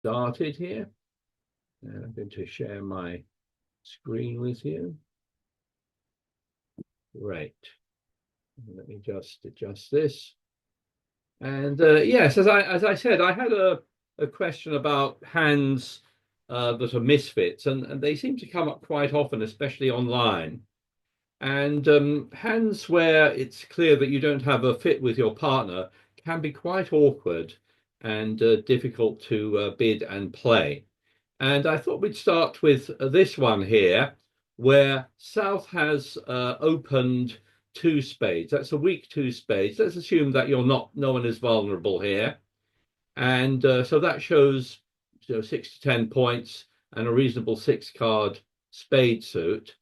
started here. And I'm going to share my screen with you. Right. Let me just adjust this. And yes, as I said, I had a question about hands that are misfits, and they seem to come up quite often, especially online. And hands where it's clear that you don't have a fit with your partner can be quite awkward and difficult to bid and play. And I thought we'd start with this one here, where South has opened two spades. That's a weak two spades. Let's assume that no one is vulnerable here. And so that shows 6 to 10 points and a reasonable six card spade suit.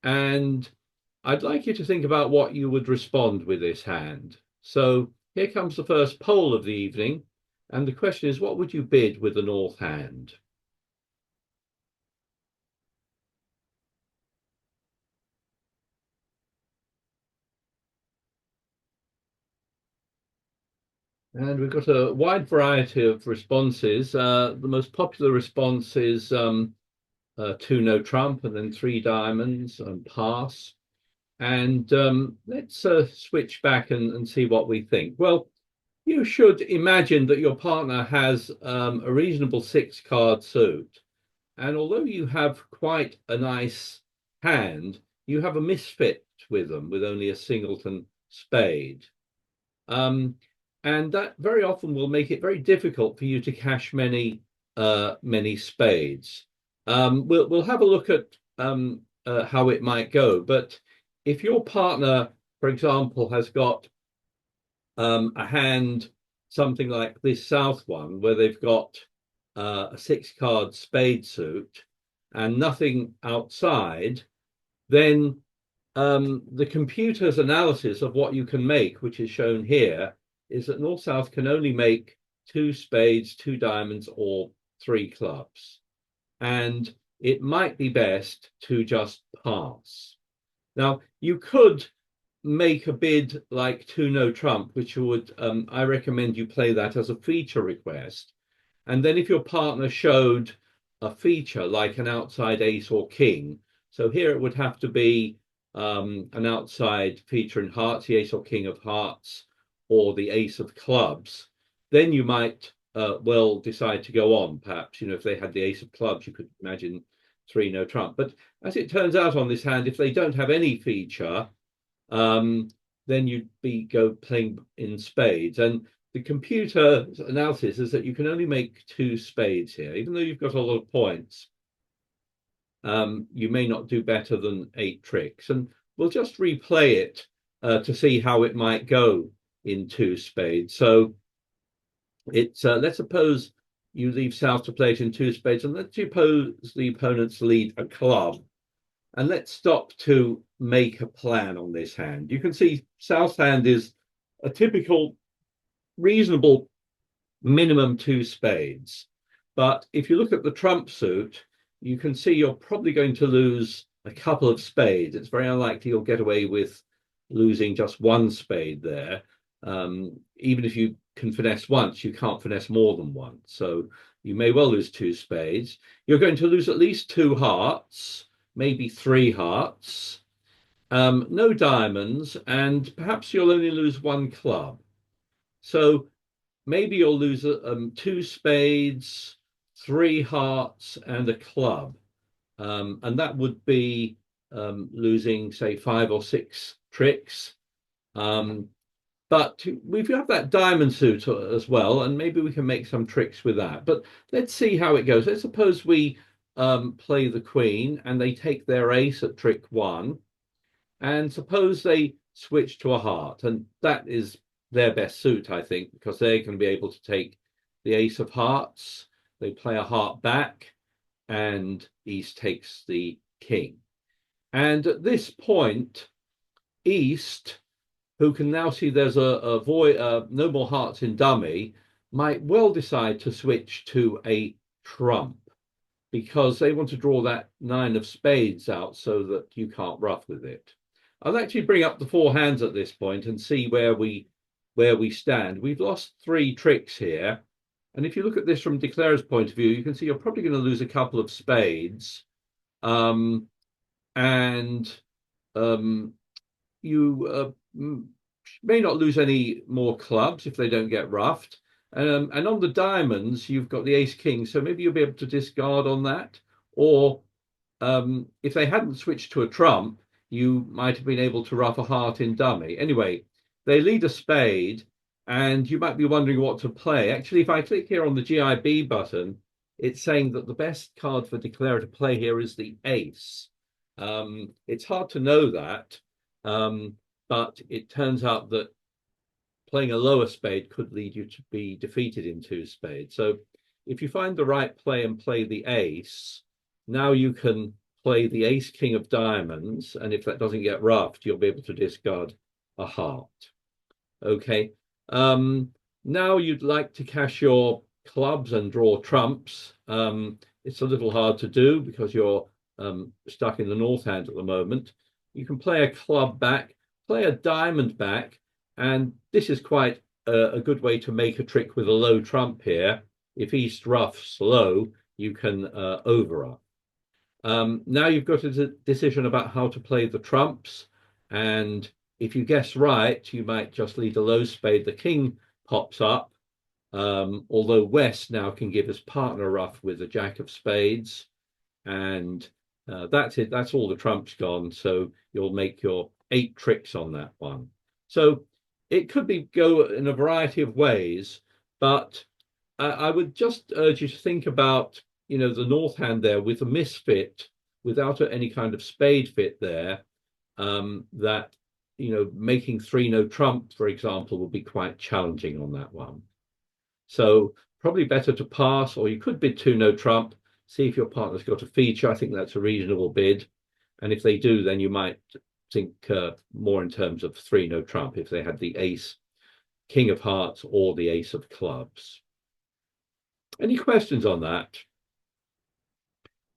And I'd like you to think about what you would respond with this hand. So here comes the first pole of the evening. And the question is, what would you bid with the north hand? And we've got a wide variety of responses. The most popular response is two no trump and then three diamonds and pass. And let's switch back and see what we think. Well, you should imagine that your partner has a reasonable six card suit. And although you have quite a nice hand, you have a misfit with them with only a singleton spade. Um, and that very often will make it very difficult for you to cash many spades. We'll have a look at how it might go, but if your partner, for example, has got a hand something like this south one, where they've got a six card spade suit and nothing outside, then the computer's analysis of what you can make, which is shown here, is that North South can only make two spades, two diamonds, or three clubs. And it might be best to just pass. Now, you could make a bid like two no trump, which would, I recommend you play that as a feature request. And then if your partner showed a feature like an outside ace or king, so here it would have to be an outside feature in hearts, the ace or king of hearts, or the ace of clubs, then you might well decide to go on. Perhaps, if they had the ace of clubs, you could imagine three no trump. But as it turns out on this hand, if they don't have any feature, then you'd be playing in spades. And the computer analysis is that you can only make two spades here, even though you've got a lot of points. You may not do better than 8 tricks. And we'll just replay it to see how it might go in two spades. So it's let's suppose you leave South to play it in two spades, and let's suppose the opponents lead a club. And let's stop to make a plan on this hand. You can see South hand is a typical, reasonable minimum two spades. But if you look at the trump suit, you can see you're probably going to lose a couple of spades. It's very unlikely you'll get away with losing just one spade there. Even if you can finesse once, you can't finesse more than once. So you may well lose two spades. You're going to lose at least two hearts, maybe three hearts, no diamonds, and perhaps you'll only lose one club. So maybe you'll lose two spades, three hearts, and a club. And that would be losing, say, 5 or 6 tricks. But we have that diamond suit as well, and maybe we can make some tricks with that. But let's see how it goes. Let's suppose we play the queen and they take their ace at trick one, and suppose they switch to a heart, and that is their best suit, I think, because they're going to be able to take the ace of hearts. They play a heart back, and East takes the king. And at this point, East, who can now see there's a void, no more hearts in dummy, might well decide to switch to a trump because they want to draw that nine of spades out so that you can't ruff with it. I'll actually bring up the four hands at this point and see where we stand. We've lost 3 tricks here, And if you look at this from declarer's point of view, you can see you're probably going to lose a couple of spades. Um, and um, you may not lose any more clubs if they don't get roughed. And on the diamonds, you've got the ace king, so maybe you'll be able to discard on that. Or if they hadn't switched to a trump, you might have been able to rough a heart in dummy. Anyway, they lead a spade, and you might be wondering what to play. Actually, if I click here on the GIB button, it's saying that the best card for declarer to play here is the ace. It's hard to know that, but it turns out that playing a lower spade could lead you to be defeated in two spades. So if you find the right play and play the ace, now you can play the ace king of diamonds, and if that doesn't get roughed, you'll be able to discard a heart. Okay. Now you'd like to cash your clubs and draw trumps. It's a little hard to do because you're stuck in the north hand at the moment. You can play a club back, play a diamond back, and this is quite a good way to make a trick with a low trump here. If east roughs low, you can overruff. Now you've got a decision about how to play the trumps, and if you guess right, you might just lead a low spade. The king pops up, although West now can give his partner a rough with a jack of spades, and that's it. That's all the trumps gone. So you'll make your 8 tricks on that one. So it could go in a variety of ways, but I would just urge you to think about, the north hand there with a misfit, without any kind of spade fit there, that, making 3 no trump, for example, will be quite challenging on that one. So probably better to pass, or you could bid 2 no trump, see if your partner's got a feature. I think that's a reasonable bid. And if they do, then you might think more in terms of 3 no trump if they had the ace, king of hearts, or the ace of clubs. Any questions on that?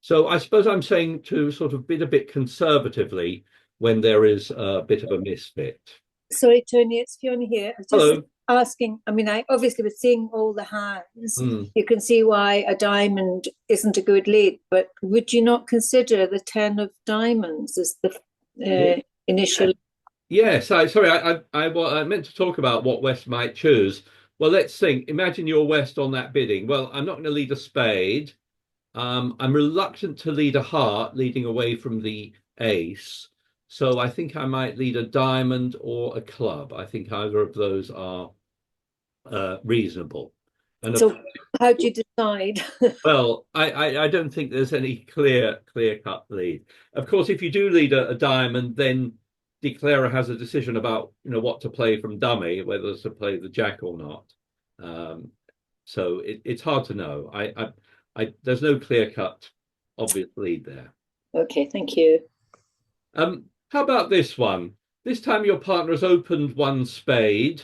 So I suppose I'm saying to sort of bid a bit conservatively when there is a bit of a misfit. Sorry, Tony, it's Fiona here. Just Hello. asking, I obviously was seeing all the hands. Mm. You can see why a diamond isn't a good lead, but would you not consider the 10 of diamonds as the initial? Yes, I meant to talk about what West might choose. Well, let's think. Imagine you're West on that bidding. Well, I'm not going to lead a spade. I'm reluctant to lead a heart, leading away from the ace. So I think I might lead a diamond or a club. I think either of those are reasonable. And So how do you decide? well, I don't think there's any clear cut lead. Of course, if you do lead a diamond, then declarer has a decision about what to play from dummy, whether to play the jack or not. So it's hard to know. There's no clear cut obvious lead there. Okay, thank you. How about this one? This time your partner has opened 1 spade,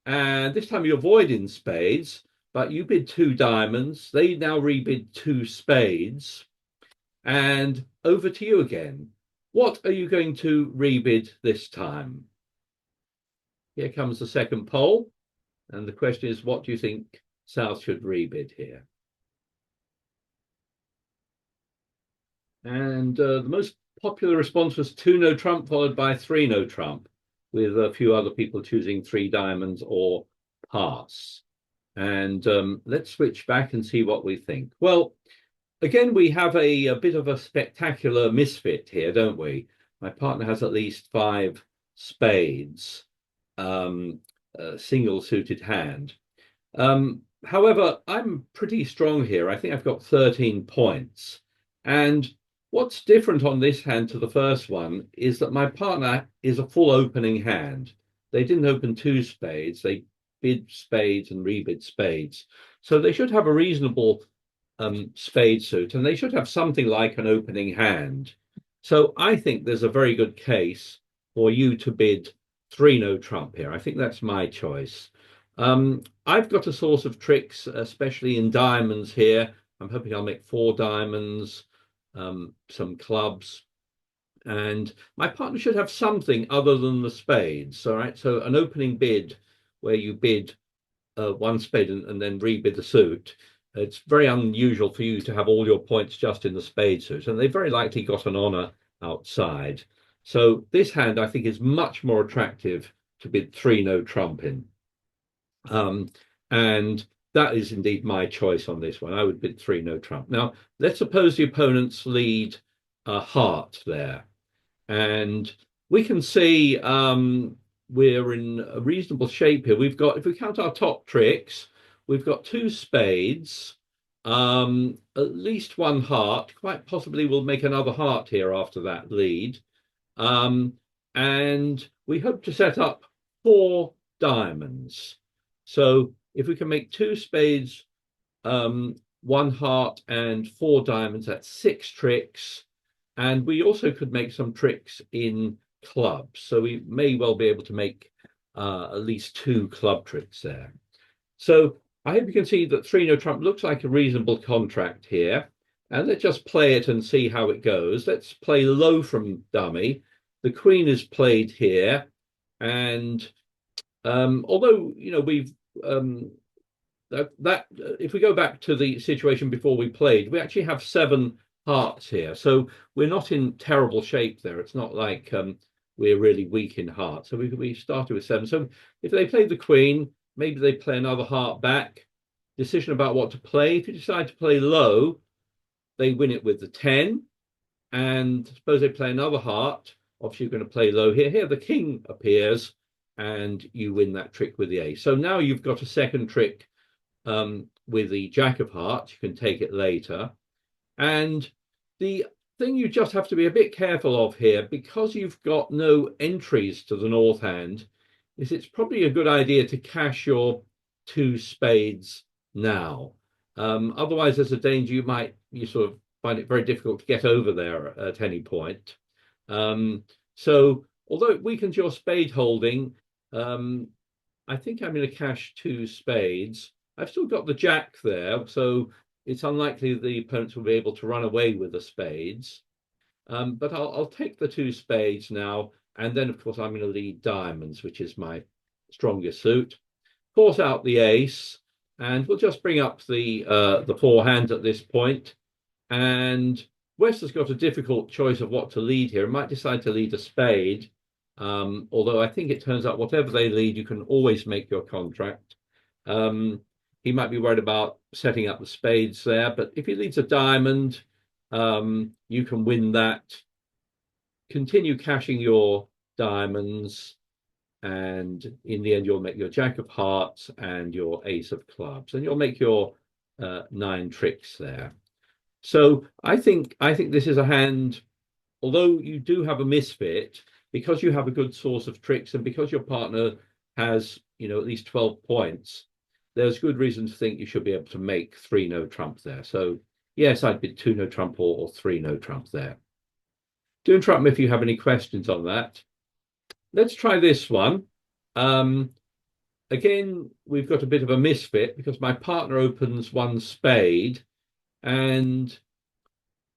and this time you're voiding spades, but you bid 2 diamonds. They now rebid 2 spades, and over to you again. What are you going to rebid this time? Here comes the second poll, and the question is, what do you think South should rebid here? And the most popular response was 2 no trump, followed by 3 no trump, with a few other people choosing 3 diamonds or pass. And let's switch back and see what we think. Well, again, we have a bit of a spectacular misfit here, don't we? My partner has at least 5 spades, single suited hand. However, I'm pretty strong here. I think I've got 13 points. And what's different on this hand to the first one is that my partner is a full opening hand. They didn't open 2 spades. They bid spades and rebid spades. So they should have a reasonable spade suit, and they should have something like an opening hand. So I think there's a very good case for you to bid 3 no trump here. I think that's my choice. I've got a source of tricks, especially in diamonds here. I'm hoping I'll make 4 diamonds, some clubs, and my partner should have something other than the spades. All right, so an opening bid where you bid one spade and then rebid the suit, it's very unusual for you to have all your points just in the spade suit, and they very likely got an honor outside. So this hand, I think, is much more attractive to bid three no trump in. And that is indeed my choice on this one. I would bid three no trump. Now, let's suppose the opponents lead a heart there. And we can see we're in a reasonable shape here. We've got, if we count our top tricks, we've got two spades, at least one heart, quite possibly we'll make another heart here after that lead. And we hope to set up four diamonds. So if we can make two spades, one heart and four diamonds, that's six tricks. And we also could make some tricks in clubs. So we may well be able to make at least two club tricks there. So I hope you can see that three no trump looks like a reasonable contract here. And let's just play it and see how it goes. Let's play low from dummy. The queen is played here. And although, you know, we've if we go back to the situation before we played, we actually have seven hearts here. So we're not in terrible shape there. It's not like we're really weak in hearts. So we started with seven. So if they play the queen, maybe they play another heart back. Decision about what to play. If you decide to play low, they win it with the 10. And suppose they play another heart. Obviously, you're going to play low here. Here, the king appears, and you win that trick with the ace. So now you've got a second trick with the jack of hearts. You can take it later. And the thing you just have to be a bit careful of here, because you've got no entries to the north hand, is it's probably a good idea to cash your two spades now. Otherwise, there's a danger you sort of find it very difficult to get over there at any point. So although it weakens your spade holding, I think I'm going to cash two spades. I've still got the jack there, so it's unlikely the opponents will be able to run away with the spades. But I'll take the two spades now, and then of course I'm going to lead diamonds, which is my strongest suit. Force out the ace, and we'll just bring up the four hands at this point. And West has got a difficult choice of what to lead here. It might decide to lead a spade, although I think it turns out whatever they lead, you can always make your contract. He might be worried about setting up the spades there, but if he leads a diamond, you can win that. Continue cashing your diamonds, and in the end, you'll make your jack of hearts and your ace of clubs, and you'll make your 9 tricks there. So I think this is a hand, although you do have a misfit, because you have a good source of tricks and because your partner has, you know, at least 12 points, there's good reason to think you should be able to make 3 no trump there. So yes, I'd bid 2 no trump or 3 no trump there. Do interrupt me if you have any questions on that. Let's try this one. Again, we've got a bit of a misfit because my partner opens 1 spade, and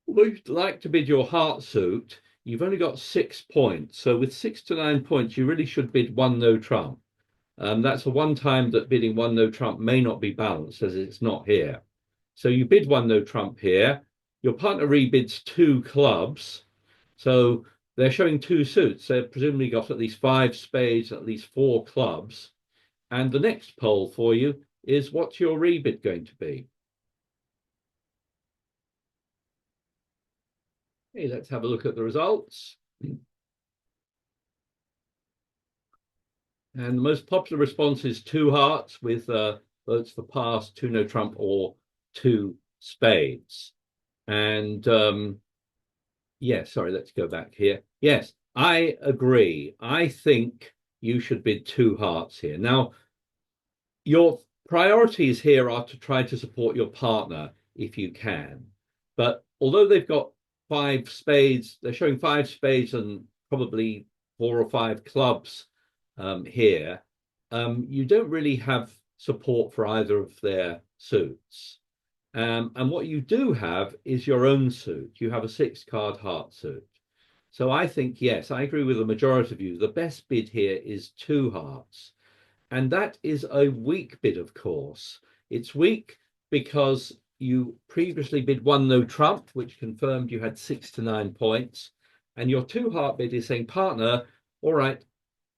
although you'd like to bid your heart suit, you've only got 6 points. So with 6 to 9 points, you really should bid 1 no trump. That's the one time that bidding 1 no trump may not be balanced, as it's not here. So you bid 1 no trump here. Your partner rebids 2 clubs. So they're showing 2 suits. They've presumably got at least 5 spades, at least 4 clubs. And the next poll for you is, what's your rebid going to be? Okay, let's have a look at the results. And the most popular response is 2 hearts, with votes for pass, 2 no trump, or 2 spades. And yes, sorry, let's go back here. Yes, I agree. I think you should bid 2 hearts here. Now, your priorities here are to try to support your partner if you can. But although they've got 5 spades, they're showing 5 spades and probably 4 or 5 clubs here. You don't really have support for either of their suits. And what you do have is your own suit. You have a 6-card heart suit. So I think, yes, I agree with the majority of you. The best bid here is 2 hearts. And that is a weak bid, of course. It's weak because you previously bid one no trump, which confirmed you had 6 to 9 points. And your two heart bid is saying, partner, all right,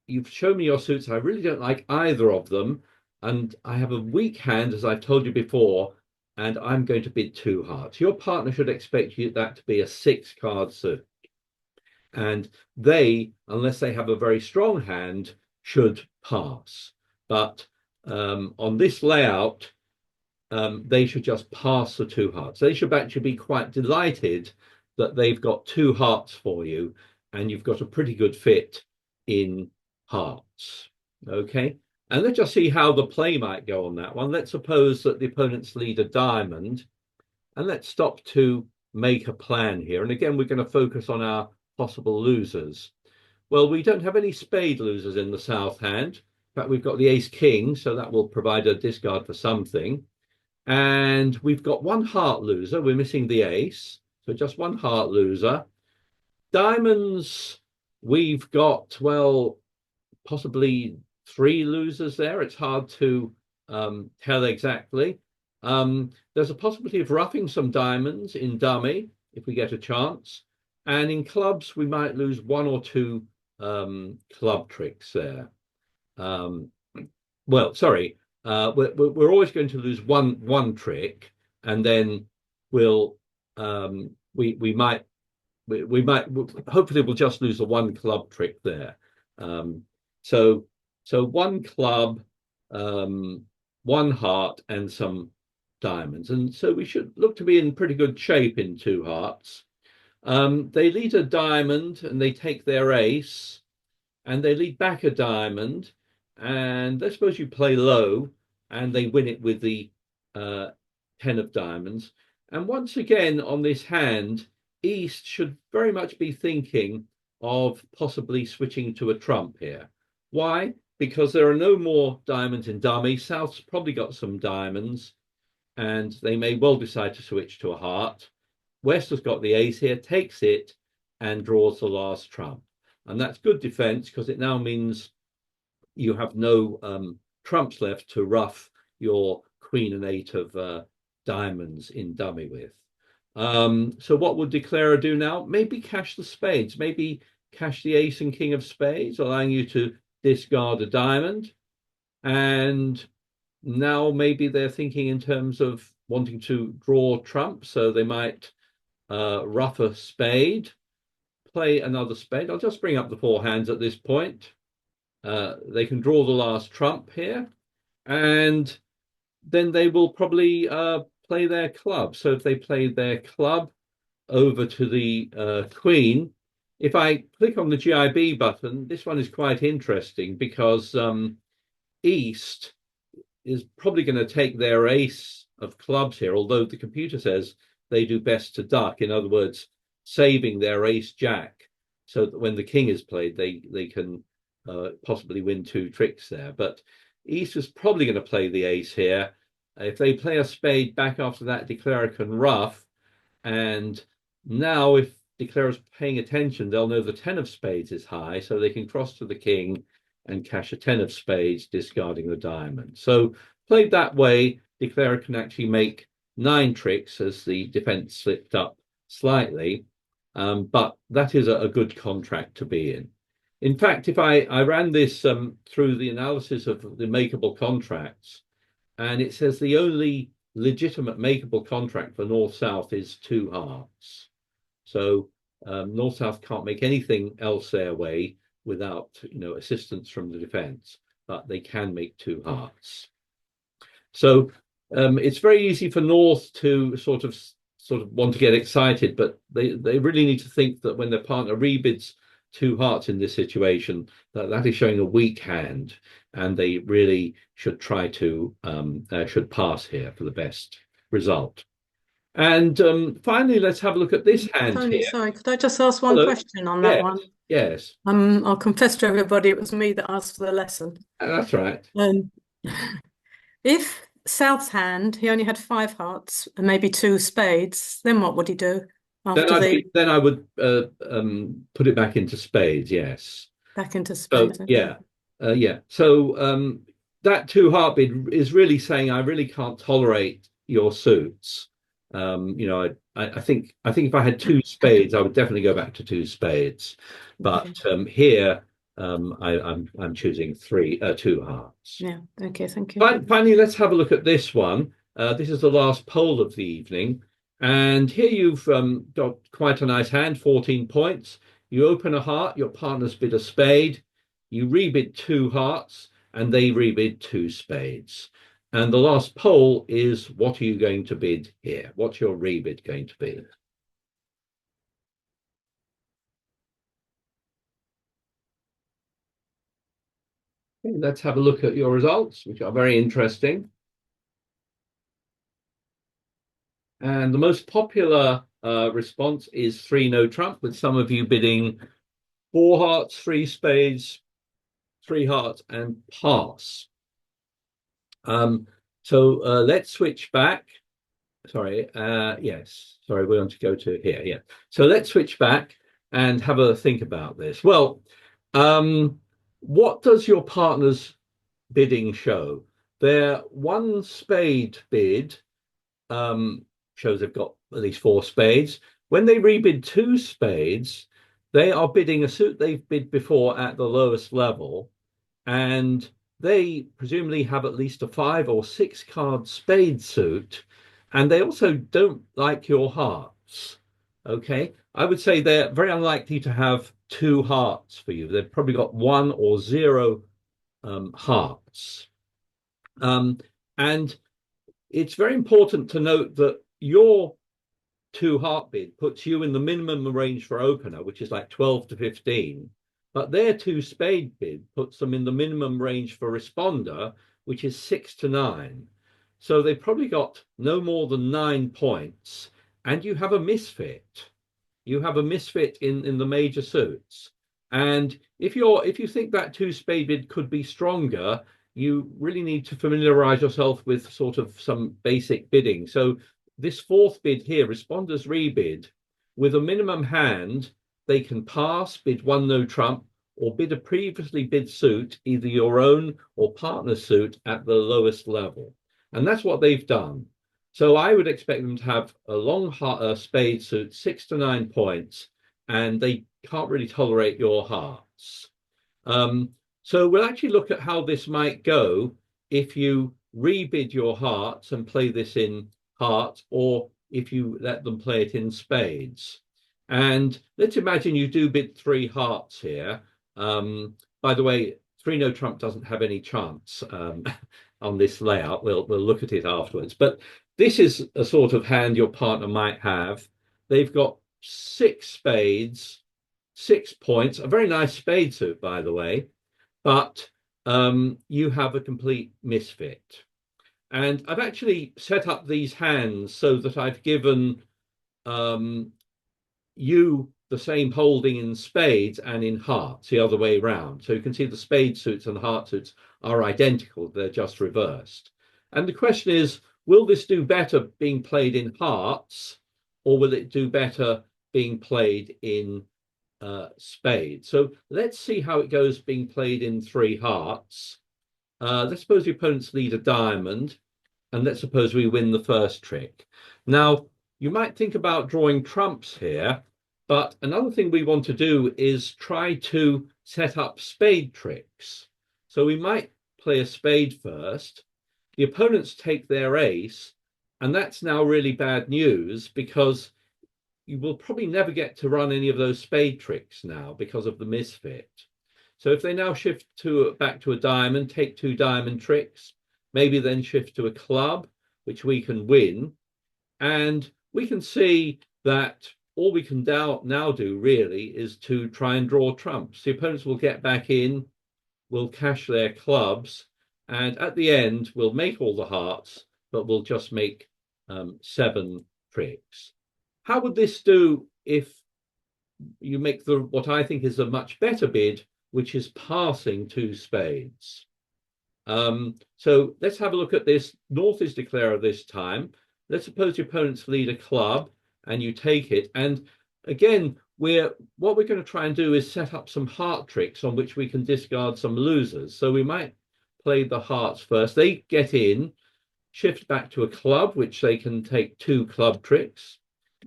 you've shown me your suits. I really don't like either of them. And I have a weak hand, as I've told you before, and I'm going to bid two hearts. Your partner should expect you that to be a 6 card suit. And they, unless they have a very strong hand, should pass. But on this layout, they should just pass the two hearts. They should actually be quite delighted that they've got two hearts for you, and you've got a pretty good fit in hearts. Okay, and let's just see how the play might go on that one. Let's suppose that the opponents lead a diamond, and let's stop to make a plan here. And again, we're going to focus on our possible losers. Well, we don't have any spade losers in the south hand. In fact, we've got the ace king, so that will provide a discard for something. And we've got one heart loser. We're missing the ace, so just one heart loser. Diamonds, we've got, well, possibly 3 losers there. It's hard to tell exactly. There's a possibility of roughing some diamonds in dummy if we get a chance. And in clubs, we might lose 1 or 2 club tricks there. Well, sorry, we're always going to lose one trick, and then we'll we might hopefully we'll just lose the one club trick there. So one club, one heart, and some diamonds, and so we should look to be in pretty good shape in two hearts. They lead a diamond and they take their ace, and they lead back a diamond, and let's suppose you play low and they win it with the 10 of diamonds. And once again on this hand, East should very much be thinking of possibly switching to a trump here. Why? Because there are no more diamonds in dummy. South's probably got some diamonds, and they may well decide to switch to a heart. West has got the ace here, takes it, and draws the last trump. And that's good defense because it now means you have no trumps left to rough your queen and 8 of diamonds in dummy with. So what would Declarer do now? Maybe cash the spades, maybe cash the ace and king of spades, allowing you to discard a diamond. And now maybe they're thinking in terms of wanting to draw trump, so they might rough a spade, play another spade. I'll just bring up the 4 hands at this point. They can draw the last trump here, and then they will probably play their club. So if they play their club over to the queen, if I click on the GIB button, this one is quite interesting because East is probably going to take their ace of clubs here, although the computer says they do best to duck. In other words, saving their ace jack so that when the king is played, they can possibly win 2 tricks there. But East is probably going to play the ace here. If they play a spade back after that, Declarer can rough. And now if Declarer's paying attention, they'll know the 10 of spades is high, so they can cross to the king and cash a 10 of spades, discarding the diamond. So played that way, Declarer can actually make 9 tricks as the defense slipped up slightly. But that is a good contract to be in. In fact, if I ran this through the analysis of the makeable contracts, and it says the only legitimate makeable contract for North-South is 2 hearts. So North-South can't make anything else their way without assistance from the defense, but they can make 2 hearts. So it's very easy for North to sort of want to get excited, but they really need to think that when their partner rebids 2 hearts in this situation, that is showing a weak hand, and they really should try to should pass here for the best result. And finally, let's have a look at this hand Tony, here. sorry, could I just ask one Hello. question on that one? Yes. I'll confess to everybody it was me that asked for the lesson. That's right. If South's hand, he only had 5 hearts and maybe 2 spades, then what would he do after Then I would put it back into spades. Yes. back into spades? So yeah. So that two heart bid is really saying I really can't tolerate your suits. I think if I had two spades, I would definitely go back to two spades. But here, I'm choosing two hearts. Yeah. Okay. Thank you. Finally, let's have a look at this one. This is the last poll of the evening, and here you've got quite a nice hand, 14 points. You open a heart, your partner's bid a spade. You rebid two hearts, and they rebid two spades. And the last poll is, what are you going to bid here? What's your rebid going to be? Okay, let's have a look at your results, which are very interesting. And the most popular response is 3 no trump, with some of you bidding 4 hearts, 3 spades, 3 hearts, and pass. Let's switch back. Sorry, yes, sorry, we want to go to here. Yeah. So let's switch back and have a think about this. Well, what does your partner's bidding show? Their 1 spade bid shows they've got at least 4 spades. When they rebid 2 spades, they are bidding a suit they've bid before at the lowest level, and they presumably have at least a 5 or 6 card spade suit, and they also don't like your hearts. Okay, I would say they're very unlikely to have 2 hearts for you. They've probably got 1 or 0 hearts. And it's very important to note that your 2 heart bid puts you in the minimum range for opener, which is like 12 to 15. But their 2 spade bid puts them in the minimum range for responder, which is 6 to 9. So they've probably got no more than 9 points. And you have a misfit. You have a misfit in the major suits. And if you think that 2 spade bid could be stronger, you really need to familiarize yourself with sort of some basic bidding. So this 4th bid here, responders rebid, with a minimum hand, they can pass, bid 1 no trump, or bid a previously bid suit, either your own or partner suit at the lowest level. And that's what they've done. So I would expect them to have a long spade suit, 6 to 9 points, and they can't really tolerate your hearts. So we'll actually look at how this might go if you rebid your hearts and play this in hearts, or if you let them play it in spades. And let's imagine you do bid 3 hearts here. By the way, 3 no trump doesn't have any chance on this layout. We'll look at it afterwards. But this is a sort of hand your partner might have. They've got 6 spades, 6 points, a very nice spade suit, by the way, but you have a complete misfit. And I've actually set up these hands so that I've given you the same holding in spades and in hearts, the other way around. So you can see the spade suits and the heart suits are identical. They're just reversed. And the question is, will this do better being played in hearts, or will it do better being played in spades? So let's see how it goes being played in 3 hearts. Let's suppose the opponents lead a diamond, and let's suppose we win the first trick. Now, you might think about drawing trumps here, but another thing we want to do is try to set up spade tricks. So we might play a spade first. The opponents take their ace, and that's now really bad news, because you will probably never get to run any of those spade tricks now because of the misfit. So if they now shift back to a diamond, take 2 diamond tricks, maybe then shift to a club, which we can win, and we can see that all we can now do really is to try and draw trumps. The opponents will get back in, will cash their clubs, and at the end we'll make all the hearts, but we'll just make 7 tricks. How would this do if you make what I think is a much better bid, which is passing 2 spades? So let's have a look at this. North is declarer this time. Let's suppose your opponents lead a club and you take it. And again, what we're going to try and do is set up some heart tricks on which we can discard some losers. So we might play the hearts first. They get in, shift back to a club, which they can take 2 club tricks.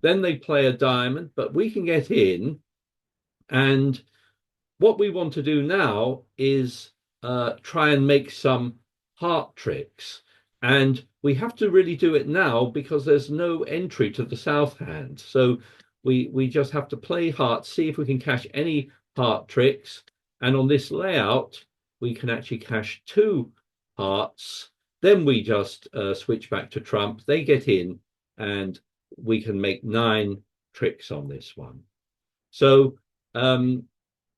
Then they play a diamond, but we can get in. And what we want to do now is try and make some heart tricks. And we have to really do it now because there's no entry to the south hand. So we just have to play hearts, see if we can cash any heart tricks. And on this layout, we can actually cash 2 hearts. Then we just switch back to trump. They get in, and we can make 9 tricks on this one. So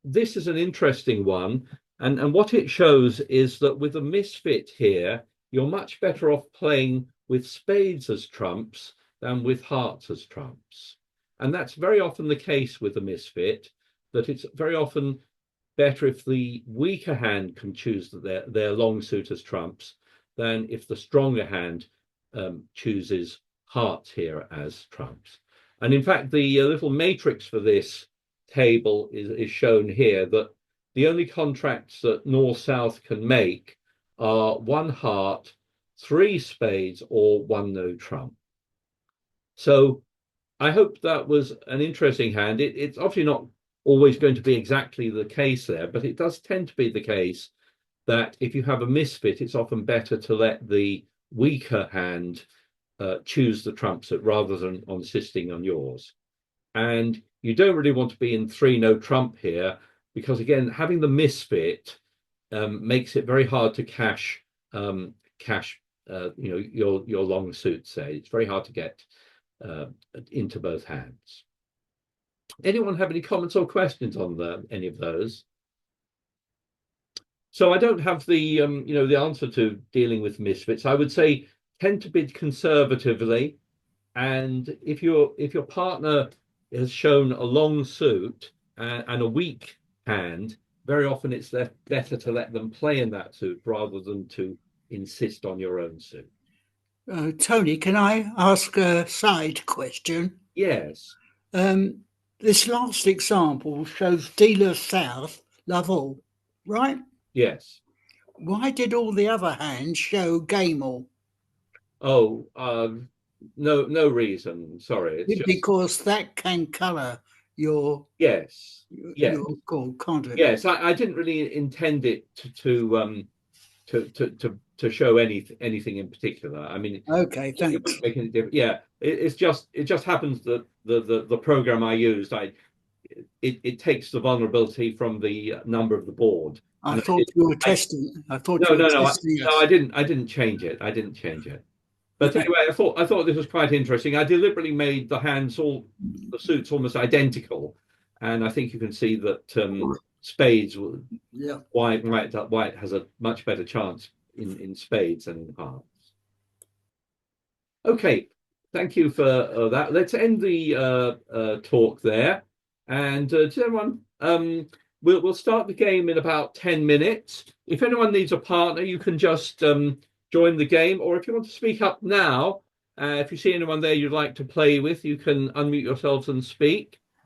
this is an interesting one. And what it shows is that with a misfit here, you're much better off playing with spades as trumps than with hearts as trumps. And that's very often the case with a misfit, that it's very often better if the weaker hand can choose their long suit as trumps than if the stronger hand chooses hearts here as trumps. And in fact, the little matrix for this table is shown here, that the only contracts that north-south can make are 1 heart, 3 spades, or 1 no trump. So I hope that was an interesting hand. It's obviously not always going to be exactly the case there, but it does tend to be the case that if you have a misfit, it's often better to let the weaker hand choose the trumps rather than insisting on yours. And you don't really want to be in 3 no trump here, because again, having the misfit makes it very hard to cash your long suits. Say it's very hard to get into both hands. Anyone have any comments or questions on any of those? So I don't have the the answer to dealing with misfits. I would say tend to bid conservatively, and if your partner has shown a long suit and a weak hand, very often it's better to let them play in that suit rather than to insist on your own suit. Tony, can I ask a side question? Yes. This last example shows dealer south, love all, right? Yes. Why did all the other hands show game all? Oh, no reason. Sorry. It's just... Because that can colour your yes. your call, can't it? Yes, I didn't really intend it to show anything in particular. I mean, okay, thanks. It wouldn't make any difference. Yeah, it just happens that the program I used, it takes the vulnerability from the number of the board. I thought you were testing. I thought you were testing us. No, I didn't change it. I didn't change it. But anyway, I thought this was quite interesting. I deliberately made the hands the suits almost identical, and I think you can see that spades, white has a much better chance in spades than in hearts. Okay, thank you for that. Let's end the talk there, and to everyone, we'll start the game in about 10 minutes. If anyone needs a partner, you can just join the game, or if you want to speak up now, if you see anyone there you'd like to play with, you can unmute yourselves and speak.